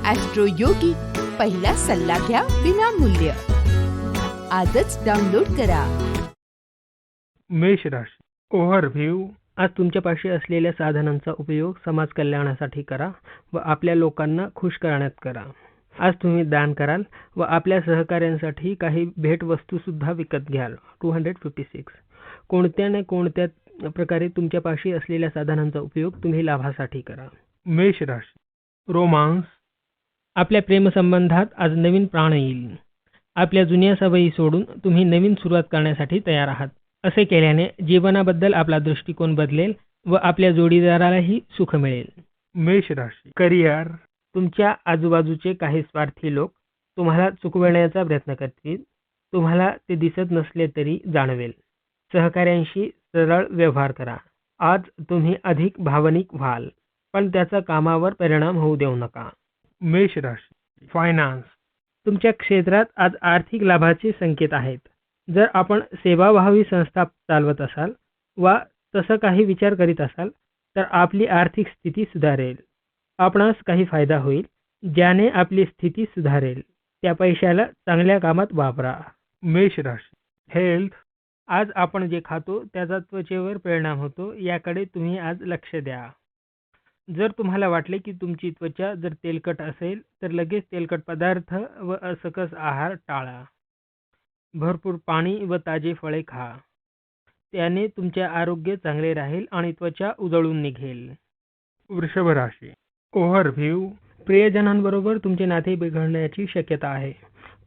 Austro योगी, पहिला सल्ला घ्या विनामूल्य. आजच डाउनलोड करा. मेष राशी. ओव्हरव्ह्यू. आज तुमच्यापाशी असलेल्या साधनांचा उपयोग समाज कल्याणासाठी करा व आपल्या लोकांना खुश करण्यात करा. आज तुम्ही दान कराल व आपल्या सहकाऱ्यांसाठी काही भेटवस्तू सुद्धा विकत घ्याल. 256. कोणत्या ना कोणत्या प्रकारे तुमच्यापाशी असलेल्या साधनांचा उपयोग तुम्ही लाभासाठी करा. मेष राशी. रोमांस. आपल्या प्रेमसंबंधात आज नवीन प्राण येईल. आपल्या जुन्या सवयी सोडून तुम्ही नवीन सुरुवात करण्यासाठी तयार आहात. असे केल्याने जीवनाबद्दल आपला दृष्टिकोन बदलेल व आपल्या जोडीदारालाही सुख मिळेल. मेष राशी. करिअर. तुमच्या आजूबाजूचे काही स्वार्थी लोक तुम्हाला चुकवण्याचा प्रयत्न करतील. तुम्हाला ते दिसत नसले तरी जाणवेल. सहकाऱ्यांशी सरळ व्यवहार करा. आज तुम्ही अधिक भावनिक व्हाल, पण त्याचा कामावर परिणाम होऊ देऊ नका. मेष राशी. फायनान्स. तुमच्या क्षेत्रात आज आर्थिक लाभाचे संकेत आहेत. जर आपण सेवाभावी संस्था चालवत असाल वा तसं काही विचार करीत असाल तर आपली आर्थिक स्थिती सुधारेल. आपणास काही फायदा होईल ज्याने आपली स्थिती सुधारेल. त्या पैशाला चांगल्या कामात वापरा. मेष राशी. हेल्थ. आज आपण जे खातो त्याचा त्वचेवर परिणाम होतो, याकडे तुम्ही आज लक्ष द्या. जर तुम्हाला वाटले की तुमची त्वचा जर तेलकट असेल तर लगेच तेलकट पदार्थ व असकस आहार टाळा. भरपूर पाणी व ताजे फळे खा. त्याने तुमचे आरोग्य चांगले राहील आणि त्वचा उजळून निघेल. वृषभ राशी. ओव्हरव्ह्यू. प्रियजनांबरोबर तुमचे नाते बिघडण्याची शक्यता आहे.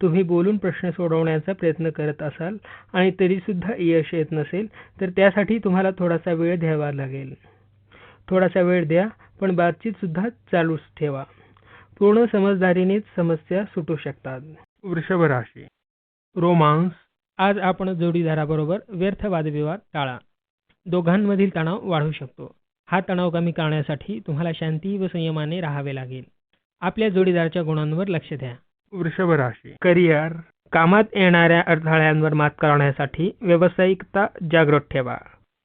तुम्ही बोलून प्रश्न सोडवण्याचा प्रयत्न करत असाल आणि तरीसुद्धा यश येत नसेल तर त्यासाठी तुम्हाला थोडासा वेळ द्यावा लागेल. थोडासा वेळ द्या, पण बातचीत सुद्धा चालूच ठेवा. पूर्ण समजदारीनेच समस्या सुटू शकतात. वृषभ राशी. रोमांस. आज आपण जोडीदाराबरोबर व्यर्थ वादविवाद टाळा. दोघांमधील तणाव वाढू शकतो. हा तणाव कमी करण्यासाठी तुम्हाला शांती व संयमाने राहावे लागेल. आपल्या जोडीदाराच्या गुणांवर लक्ष द्या. वृषभ राशी. करिअर. कामात येणाऱ्या अडथळ्यांवर मात करण्यासाठी व्यावसायिकता जागृत ठेवा.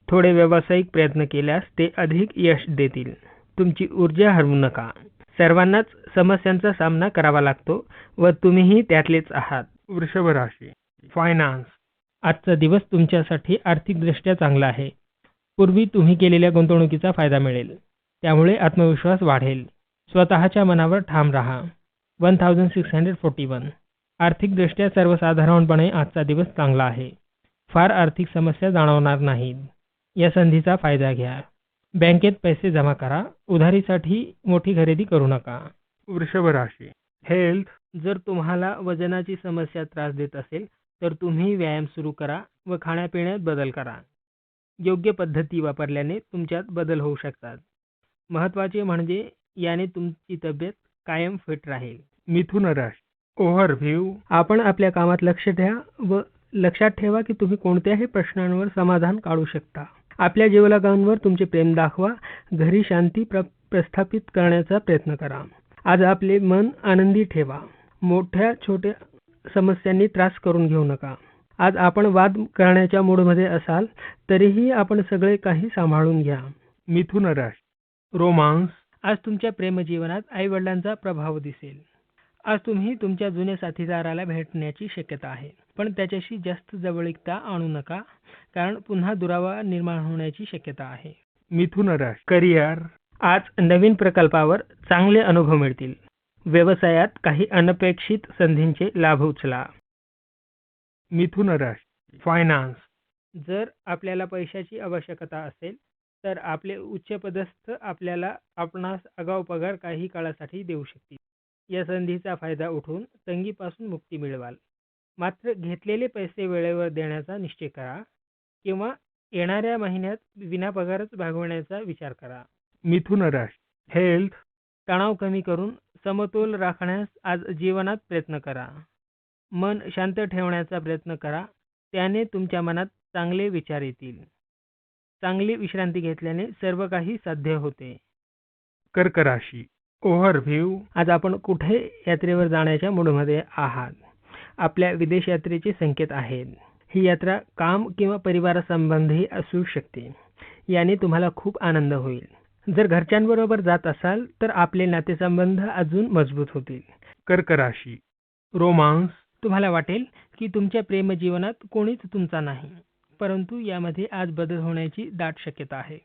थोडे व्यावसायिक प्रयत्न केल्यास ते अधिक यश देतील. तुमची ऊर्जा हरवू नका. सर्वांनाच समस्यांचा सामना करावा लागतो व तुम्हीही त्यातलेच आहात. वृषभ राशी. फायनान्स. आजचा दिवस तुमच्यासाठी आर्थिकदृष्ट्या चांगला आहे. पूर्वी तुम्ही केलेल्या गुंतवणुकीचा फायदा मिळेल. त्यामुळे आत्मविश्वास वाढेल. स्वतःच्या मनावर ठाम राहा. 1641. आर्थिकदृष्ट्या सर्वसाधारणपणे आजचा दिवस चांगला आहे. फार आर्थिक समस्या जाणवणार नाहीत. या संधीचा फायदा घ्या. बँकेत पैसे जमा करा. उधारीसाठी मोठी खरेदी करू नका. वृषभ राशी. हेल्थ. जर तुम्हाला वजनाची समस्या त्रास देत असेल तर तुम्ही व्यायाम सुरू करा व खाण्यापिण्यात बदल करा. योग्य पद्धती वापरल्याने तुमच्यात बदल होऊ शकतात. महत्त्वाचे म्हणजे याने तुमची तब्येत कायम फिट राहील. मिथुन राशी. ओव्हरव्ह्यू. आपण आपल्या कामात लक्ष द्या व लक्षात ठेवा की तुम्ही कोणत्याही प्रश्नांवर समाधान काढू शकता. आपल्या जीवलगांवर तुमचे प्रेम दाखवा. घरी शांती प्रस्थापित करण्याचा प्रयत्न करा. आज आपले मन आनंदी ठेवा. मोठ्या छोट्या समस्यांनी त्रास करून घेऊ नका. आज आपण वाद करण्याच्या मूडमध्ये असाल तरीही आपण सगळे काही सांभाळून घ्या. मिथुन राशी. रोमांस. आज तुमच्या प्रेमजीवनात आईवडिलांचा प्रभाव दिसेल. आज तुम्ही तुमच्या जुन्या साथीदाराला भेटण्याची शक्यता आहे, पण त्याच्याशी जास्त जवळीकता आणू नका, कारण पुन्हा दुरावा निर्माण होण्याची शक्यता आहे. मिथुन राशी. करिअर. आज नवीन प्रकल्पावर चांगले अनुभव मिळतील. व्यवसायात काही अनपेक्षित संधींचे लाभ उचला. मिथुन राशी. फायनान्स. जर आपल्याला पैशाची आवश्यकता असेल तर आपले उच्चपदस्थ आपणास आगाऊ पगार काही काळासाठी देऊ शकतील. या संधीचा फायदा उठवून तंगीपासून मुक्ती मिळवाल. मात्र घेतलेले पैसे वेळेवर देण्याचा निश्चय करा किंवा येणाऱ्या महिन्यात विनापगारच भागवण्याचा विचार करा. मिथुन राशी. हेल्थ. तणाव कमी करून समतोल राखण्यास आज जीवनात प्रयत्न करा. मन शांत ठेवण्याचा प्रयत्न करा. त्याने तुमच्या मनात चांगले विचार येतील. चांगली विश्रांती घेतल्याने सर्व काही साध्य होते. कर्क राशी. ओव्हरव्ह्यू. आज आपण कुठे यात्रेवर जाण्याच्या मूडमध्ये आहात. आपल्या विदेश यात्रेचे संकेत आहेत. ही यात्रा काम किंवा परिवारासंबंधी असू शकते. याने तुम्हाला खूप आनंद होईल. जर घरच्यांबरोबर जात असाल तर आपले नातेसंबंध अजून मजबूत होतील. कर्क राशी, रोमांस. तुम्हाला वाटेल की तुमच्या प्रेमजीवनात कोणीच तुमचा नाही, परंतु यामध्ये आज बदल होण्याची दाट शक्यता आहे.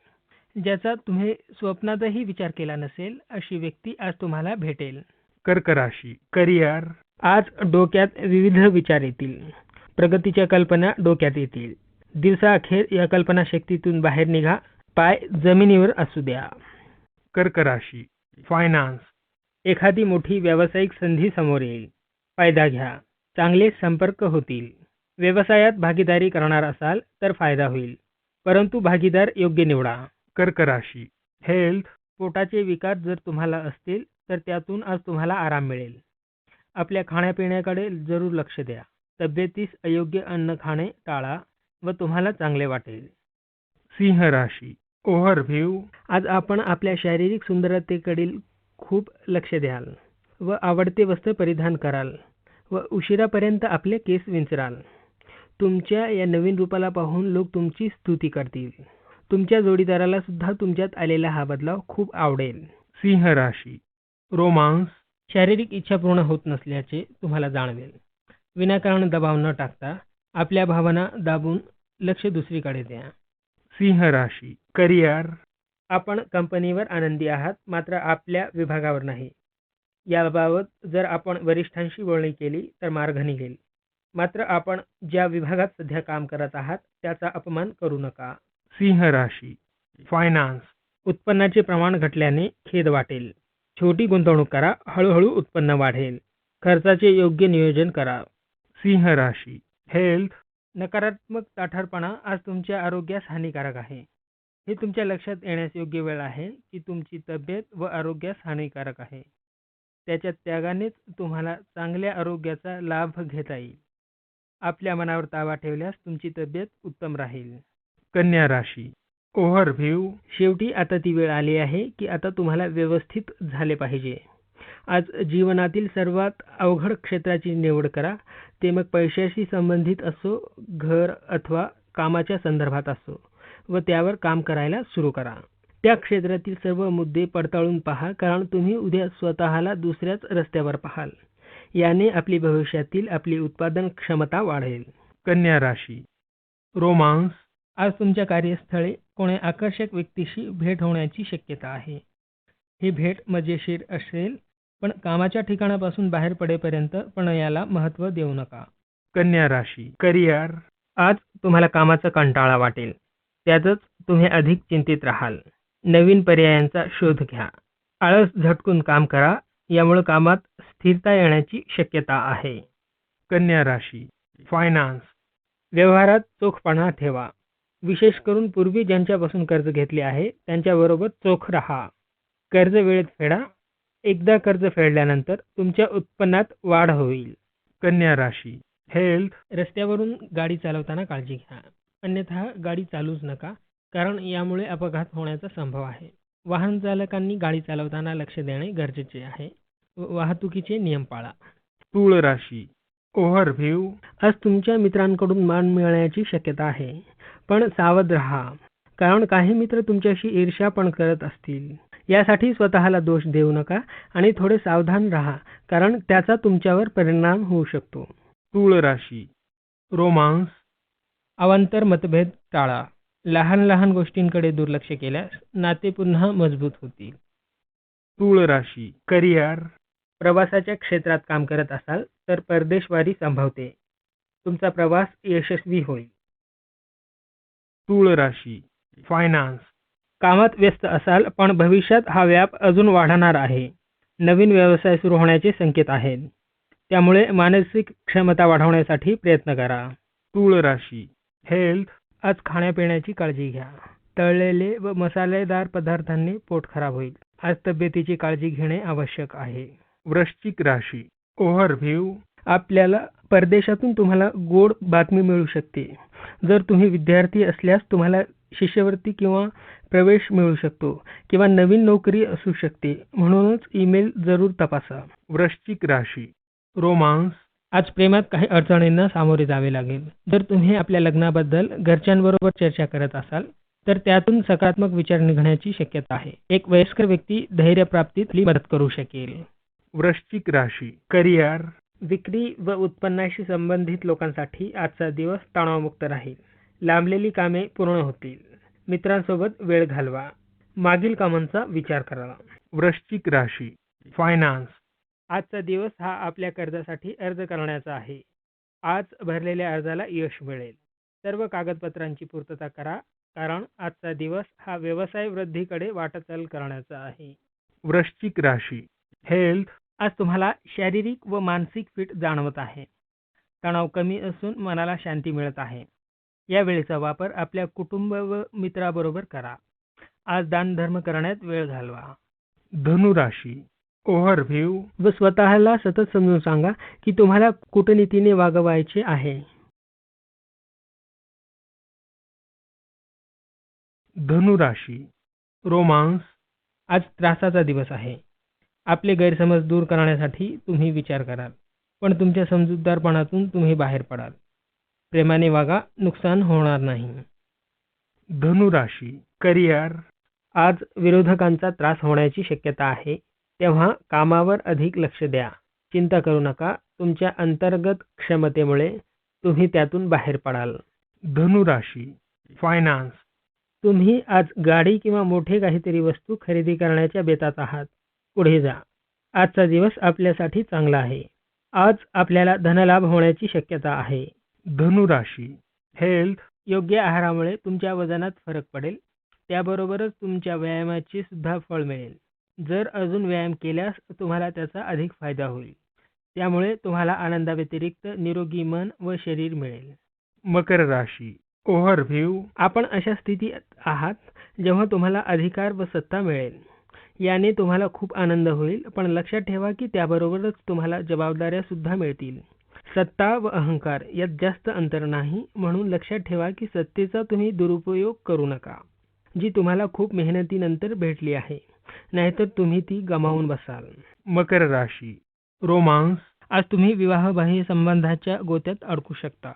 ज्याचा तुम्ही स्वप्नातही विचार केला नसेल अशी व्यक्ती आज तुम्हाला भेटेल. कर्क राशी, करिअर. आज डोक्यात विविध विचार येतील. प्रगतीच्या कल्पना डोक्यात येतील. दिवसाअखेर या कल्पनाशक्तीतून बाहेर निघा. पाय जमिनीवर असू द्या. कर्क राशी, फायनान्स. एखादी मोठी व्यावसायिक संधी समोर येईल. फायदा घ्या. चांगले संपर्क होतील. व्यवसायात भागीदारी करणार असाल तर फायदा होईल, परंतु भागीदार योग्य निवडा. कर्क राशी, हेल्थ. पोटाचे विकार जर तुम्हाला असतील तर त्यातून आज तुम्हाला आराम मिळेल. आपल्या खाण्यापिण्याकडे जरूर लक्ष द्या. तब्येतीस अयोग्य अन्न खाणे टाळा व तुम्हाला चांगले वाटेल. सिंह राशी, ओव्हरव्ह्यू. आज आपण आपल्या शारीरिक सुंदरतेकडील खूप लक्ष द्याल व आवडते वस्त्र परिधान कराल व उशिरापर्यंत आपले केस विंचराल. तुमच्या या नवीन रूपाला पाहून लोक तुमची स्तुती करतील. तुमच्या जोडीदाराला सुद्धा तुमच्यात आलेला हा बदलाव खूप आवडेल. सिंह राशी, रोमांस. शारीरिक इच्छा पूर्ण होत नसल्याचे तुम्हाला जाणवेल. विनाकारण दबाव न टाकता आपल्या भावना दाबून लक्ष दुसरीकडे द्या. सिंह राशी, करिअर. आपण कंपनीवर आनंदी आहात, मात्र आपल्या विभागावर नाही. याबाबत जर आपण वरिष्ठांशी बोलणी केली तर मार्ग निघेल. मात्र आपण ज्या विभागात सध्या काम करत आहात त्याचा अपमान करू नका. सिंह राशी, फायनान्स. उत्पन्नाचे प्रमाण घटल्याने खेद वाटेल. छोटी गुंतवणूक करा, हळूहळू उत्पन्न वाढेल. खर्चाचे योग्य नियोजन करा. सिंह राशी, हेल्थ. नकारात्मक ताठरपणा आज तुमच्या आरोग्यास हानिकारक आहे. हे तुमच्या लक्षात येण्यास योग्य वेळ आहे की तुमची तब्येत व आरोग्यास हानिकारक आहे. त्याच्या त्यागानेच तुम्हाला चांगल्या आरोग्याचा लाभ घेता येईल. आपल्या मनावर ताबा ठेवल्यास तुमची तब्येत उत्तम राहील. कन्या राशी, ओव्हरव्ह्यू. शेवटी आता ती वेळ आली आहे की आता तुम्हाला व्यवस्थित झाले पाहिजे. आज जीवनातील सर्वात अवघड क्षेत्राची निवड करा. ते मग पैशाशी संबंधित असो, घर अथवा कामाच्या संदर्भात असो, व त्यावर काम करायला सुरू करा. त्या क्षेत्रातील सर्व मुद्दे पडताळून पहा, कारण तुम्ही उद्या स्वतःला दुसऱ्याच रस्त्यावर पाहाल. याने आपली भविष्यातील आपली उत्पादन क्षमता वाढेल. कन्या राशी, रोमांस. आज तुमच्या कार्यस्थळी कोणी आकर्षक व्यक्तीशी भेट होण्याची शक्यता आहे. ही भेट मजेशीर असेल, पण कामाच्या ठिकाणापासून बाहेर पडेपर्यंत पण याला महत्त्व देऊ नका. कन्या राशी, करिअर. आज तुम्हाला कामाचा कंटाळा वाटेल. त्यातच तुम्ही अधिक चिंतित राहाल. नवीन पर्यायांचा शोध घ्या. आळस झटकून काम करा. यामुळे कामात स्थिरता येण्याची शक्यता आहे. कन्या राशी, फायनान्स. व्यवहारात चोखपणा ठेवा. विशेष करून पूर्वी ज्यांच्यापासून कर्ज घेतले आहे त्यांच्याबरोबर चोख राहा. कर्ज वेळेत फेडा. एकदा कर्ज फेडल्यानंतर तुमच्या उत्पन्नात वाढ होईल. कन्या राशी, हेल्थ. रस्त्यावरून गाडी चालवताना काळजी घ्या. अन्यथा गाडी चालूच नका, कारण यामुळे अपघात होण्याचा संभव आहे. वाहन चालकांनी गाडी चालवताना लक्ष देणे गरजेचे आहे. वाहतुकीचे नियम पाळा. तूळ राशी, ओव्हरव्ह्यू. आज तुमच्या मित्रांकडून मान मिळण्याची शक्यता आहे, पण सावध राहा, कारण काही मित्र तुमच्याशी ईर्ष्या पण करत असतील. यासाठी स्वतःला दोष देऊ नका आणि थोडे सावधान राहा, कारण त्याचा तुमच्यावर परिणाम होऊ शकतो. तूळ राशी, रोमांस. अवांतर मतभेद टाळा. लहान लहान गोष्टींकडे दुर्लक्ष केल्यास नाते पुन्हा मजबूत होतील. तूळ राशी, करिअर. प्रवासाच्या क्षेत्रात काम करत असाल तर परदेशवारी संभवते. तुमचा प्रवास यशस्वी होईल. तूळ राशी, फायनान्स. कामात व्यस्त असाल, पण भविष्यात हा व्याप अजून वाढणार आहे. नवीन व्यवसाय सुरू होण्याचे संकेत आहेत. त्यामुळे मानसिक क्षमता वाढवण्यासाठी प्रयत्न करा. तूळ राशी, हेल्थ. आज खाण्यापिण्याची काळजी घ्या. तळलेले व मसालेदार पदार्थांनी पोट खराब होईल. आज तब्येतीची काळजी घेणे आवश्यक आहे. वृश्चिक राशी, ओव्हरव्ह्यू. आपल्याला परदेशातून तुम्हाला गोड बातमी मिळू शकते. जर तुम्ही विद्यार्थी असल्यास तुम्हाला शिष्यवृत्ती किंवा प्रवेश मिळू शकतो किंवा नवीन नोकरी असू शकते. म्हणूनच ईमेल जरूर तपासा. वृश्चिक राशी, रोमांस. आज प्रेमात काही अडचणींना सामोरे जावे लागेल. जर तुम्ही आपल्या लग्नाबद्दल घरच्यांबरोबर चर्चा करत असाल तर त्यातून सकारात्मक विचार निघण्याची शक्यता आहे. एक वयस्कर व्यक्ती धैर्यप्राप्तीत आपली मदत करू शकेल. वृश्चिक राशी करिअर विक्री व उत्पन्नाशी संबंधित लोकांसाठी आजचा दिवस तणावमुक्त राहील. लांबलेली कामे पूर्ण होतील. मित्रांसोबत वेळ घालवा. मागील कामांचा विचार करा. वृश्चिक राशी फायनान्स आजचा दिवस हा आपल्या कर्जासाठी अर्ज करण्याचा आहे. आज भरलेल्या अर्जाला यश मिळेल. सर्व कागदपत्रांची पूर्तता करा, कारण आजचा दिवस हा व्यवसाय वृद्धीकडे वाटचाल करण्याचा आहे. वृश्चिक राशी हेल्थ आज तुम्हाला शारीरिक व मानसिक फिट जाणवत आहे. तणाव कमी असून मनाला शांती मिळत आहे. या वेळेचा वापर आपल्या कुटुंब व मित्राबरोबर करा. आज दानधर्म करण्यात वेळ घालवा. धनुराशी ओव्हरव्ह्यू व स्वतःला सतत समजून सांगा की तुम्हाला कूटनीतीने वागवायचे आहे. धनुराशी रोमांस आज त्रासाचा दिवस आहे. आपले गैरसमज दूर करण्यासाठी तुम्ही विचार कराल, पण तुमच्या समजूतदारपणातून तुम्ही बाहेर पडाल. प्रेमाने वागा, नुकसान होणार नाही. धनुराशी करिअर आज विरोधकांचा त्रास होण्याची शक्यता आहे, तेव्हा कामावर अधिक लक्ष द्या. चिंता करू नका, तुमच्या अंतर्गत क्षमतेमुळे तुम्ही त्यातून बाहेर पडाल. धनुराशी फायनान्स तुम्ही आज गाडी किंवा मोठे काहीतरी वस्तू खरेदी करण्याच्या बेतात आहात. पुढे जा. आजचा दिवस आपल्यासाठी चांगला आहे. आज आपल्याला धनलाभ होण्याची शक्यता आहे. धनुराशी हेल्थ योग्य आहारामुळे तुमच्या वजनात फरक पडेल. त्याबरोबरच तुमच्या व्यायामाचे सुद्धा फळ मिळेल. जर अजून व्यायाम केल्यास तुम्हाला त्याचा अधिक फायदा होईल. त्यामुळे तुम्हाला आनंदाव्यतिरिक्त निरोगी मन व शरीर मिळेल. मकर राशी ओव्हरव्ह्यू आपण अशा स्थितीत आहात जेव्हा तुम्हाला अधिकार व सत्ता मिळेल. याने तुम्हाला खूप आनंद होईल, पण लक्षात ठेवा की त्याबरोबरच तुम्हाला जबाबदाऱ्या सुद्धा मिळतील. सत्ता व अहंकार यात जास्त अंतर नाही, म्हणून लक्षात ठेवा की सत्तेचा तुम्ही दुरुपयोग करू नका, जी तुम्हाला खूप मेहनतीनंतर भेटली आहे. नाहीतर तुम्ही ती गमावून बसाल. मकर राशी रोमांस आज तुम्ही विवाहबाह्य संबंधाच्या गोत्यात अडकू शकता.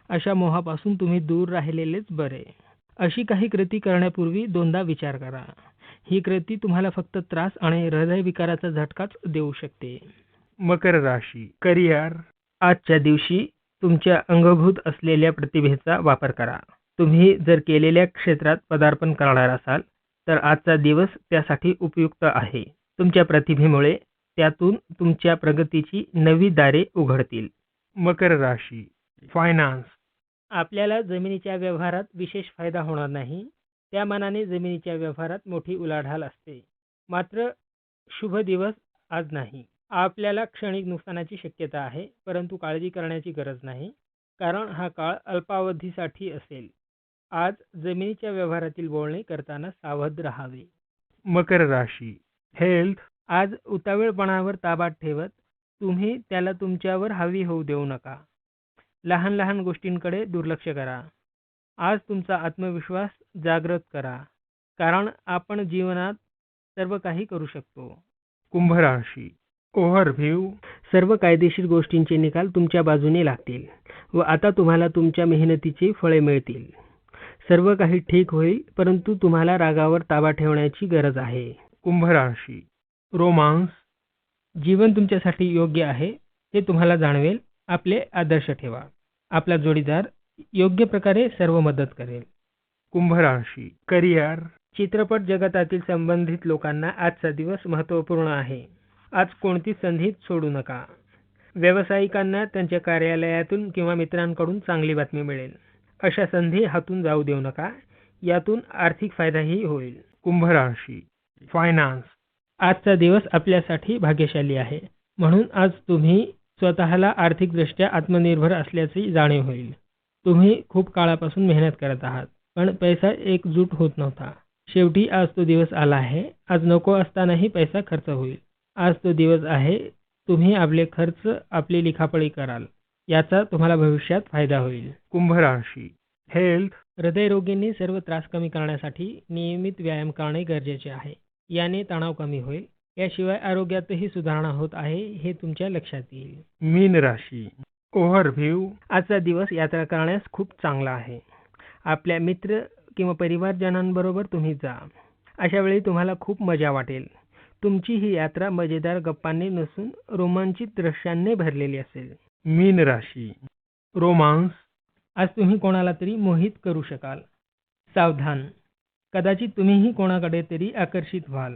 अशा मोहापासून तुम्ही दूर राहिलेलेच बरे. अशी काही कृती करण्यापूर्वी दोनदा विचार करा. ही कृती तुम्हाला फक्त त्रास आणि हृदयविकाराचा झटकाच देऊ शकते. मकर राशी करिअर आजच्या दिवशी तुमच्या अंगभूत असलेल्या प्रतिभेचा वापर करा. तुम्ही जर केलेल्या क्षेत्रात पदार्पण करणार असाल तर आजचा दिवस त्यासाठी उपयुक्त आहे. तुमच्या प्रतिभेमुळे त्यातून तुमच्या प्रगतीची नवी दारे उघडतील. मकर राशी फायनान्स आपल्याला जमिनीच्या व्यवहारात विशेष फायदा होणार नाही. त्या मानाने जमिनीच्या व्यवहारात मोठी उलाढाल असते. मात्र शुभ दिवस आज नाही. आपल्याला क्षणिक नुकसानाची शक्यता आहे, परंतु काळजी करण्याची गरज नाही, कारण हा काळ अल्पावधीसाठी असेल. आज जमिनीच्या व्यवहारातील बोलणे करताना सावध राहावे. मकर राशी हेल्थ आज उतावीळपणावर ताबा ठेवत तुम्ही त्याला तुमच्यावर हावी होऊ देऊ नका. लहान लहान गोष्टींकडे दुर्लक्ष करा. आज तुमचा आत्मविश्वास जागृत करा, कारण आपण जीवनात सर्व काही करू शकतो. कुंभ राशी ओव्हरव्ह्यू सर्व कायदेशीर गोष्टींचे निकाल तुमच्या बाजूने लागतील व आता तुम्हाला तुमच्या मेहनतीची फळे मिळतील. सर्व काही ठीक होईल, परंतु तुम्हाला रागावर ताबा ठेवण्याची गरज आहे. कुंभ राशी रोमांस जीवन तुमच्यासाठी योग्य आहे हे तुम्हाला जाणवेल. आपले आदर्श ठेवा. आपला जोडीदार योग्य प्रकारे सर्व मदत करेल. कुंभ राशी करिअर चित्रपट जगतातील संबंधित लोकांना आजचा दिवस महत्त्वपूर्ण आहे. आज कोणतीच संधी सोडू नका. व्यावसायिकांना त्यांच्या कार्यालयातून किंवा मित्रांकडून चांगली बातमी मिळेल. अशा संधी हातून जाऊ देऊ नका. यातून आर्थिक फायदाही होईल. कुंभ राशी फायनान्स आजचा दिवस आपल्यासाठी भाग्यशाली आहे, म्हणून आज तुम्ही स्वतःला आर्थिकदृष्ट्या आत्मनिर्भर असल्याची जाणीव होईल. तुम्ही खूप काळापासून मेहनत करत आहात, पण पैसा एकजूट होत नव्हता. शेवटी आज तो दिवस आला आहे. आज नको असतानाही पैसा खर्च होईल. आज तो दिवस आहे. तुम्ही आपले खर्च, आपली लिखापळी कराल. याचा तुम्हाला भविष्यात फायदा होईल. कुंभ राशी हेल्थ हृदयरोगींनी सर्व त्रास कमी करण्यासाठी नियमित व्यायाम करणे गरजेचे आहे. याने तणाव कमी होईल. याशिवाय आरोग्यातही सुधारणा होत आहे हे तुमच्या लक्षात येईल. मीन राशी ओव्हरव्ह्यू आजचा दिवस यात्रा करण्यास खूप चांगला आहे. आपल्या मित्र किंवा परिवारजनांबरोबर तुम्ही जा. अशा वेळी तुम्हाला खूप मजा वाटेल. तुमची ही यात्रा मजेदार गप्पांनी नसून रोमांचित दृश्यांनी भरलेली असेल. मीन राशी रोमांस, आज तुम्ही कोणाला तरी मोहित करू शकाल. सावधान, कदाचित तुम्हीही कोणाकडे तरी आकर्षित व्हाल,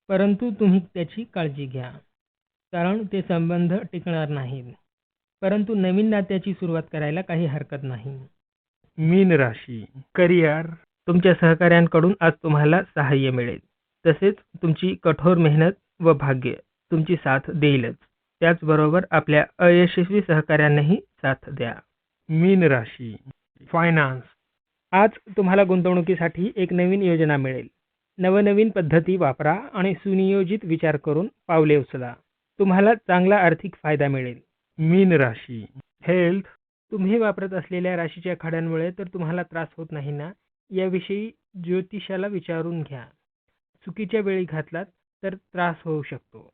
परंतु तुम्ही त्याची काळजी घ्या, कारण ते संबंध टिकणार नाहीत. परंतु नवीन नात्याची सुरुवात करायला काही हरकत नाही. मीन राशी करिअर, तुमच्या सहकाऱ्यांकडून आज तुम्हाला सहाय्य मिळेल. तसेच तुमची कठोर मेहनत व भाग्य तुमची साथ देईलच. त्याचबरोबर आपल्या अयशस्वी सहकाऱ्यांनाही साथ द्या. मीन राशी फायनान्स, आज तुम्हाला गुंतवणुकीसाठी एक नवीन योजना मिळेल. नवनवीन पद्धती वापरा आणि सुनियोजित विचार करून पावले उचला. तुम्हाला चांगला आर्थिक फायदा मिळेल. मीन राशी हेल्थ, तुम्ही वापरत असलेल्या राशीच्या खड्यांमुळे तर तुम्हाला त्रास होत नाही ना, याविषयी ज्योतिषाला विचारून घ्या. चुकीच्या वेळी घातलात तर त्रास होऊ शकतो.